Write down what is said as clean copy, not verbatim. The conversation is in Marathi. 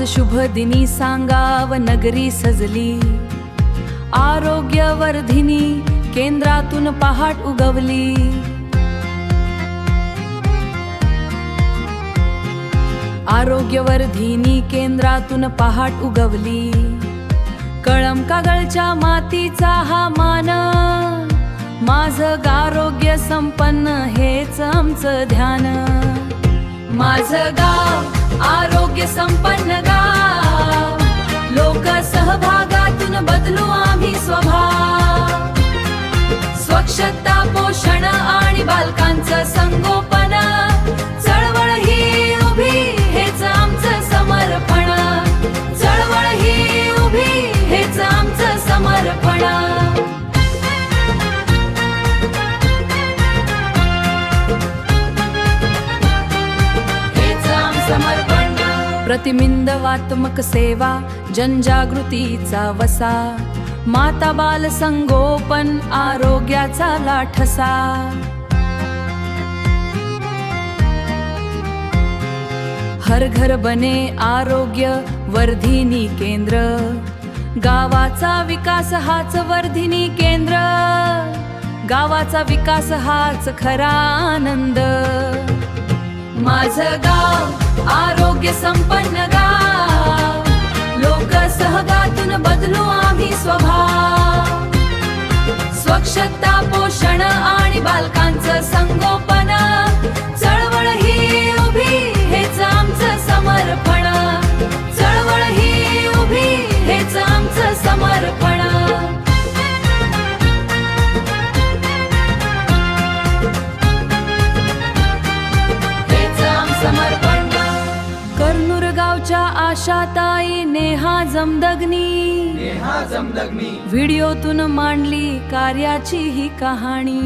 शुभ दिनी सांगाव नगरी सजली, आरोग्यवर्धिनी केंद्रातून पहाट उगवली। आरोग्यवर्धिनी केंद्रातून पहाट उगवली। कळम कागळच्या मातीचा हा मान, माझं आरोग्य संपन्न हेच आमचं ध्यान। माझं गाव आरोग्य संपन्न गाव, लोक सहभागातून बदलू आम्ही स्वभाव। स्वच्छता पोषण आणि बालकांचं संगोपन, चळवळ ही उभी हेच आमचं समर्पण। चळवळ ही उभी हेच आमचं समर्पण। प्रतिबिंबवात्मक सेवा जनजागृतीचा वसा, माता बाल संगोपन आरोग्याचा लाठसा। हर घर बने आरोग्य वर्धिनी केंद्र, गावाचा विकास हाच वर्धिनी केंद्र। गावाचा विकास हाच खरा आनंद। माझं गाव आरोग्य संपन्न गाव, लोक सहभागातून बदलू आम्ही स्वभाव। स्वच्छता पोषण आणि बालकांचं संगोपन, चळवळ ही उभी हेच आमचं समर्पण। चळवळ ही उभी हेच आमचं समर्पण। कर्नूर गावच्या आशाताई नेहा जमदग्नी, व्हिडिओतून मांडली कार्याची ही कहाणी।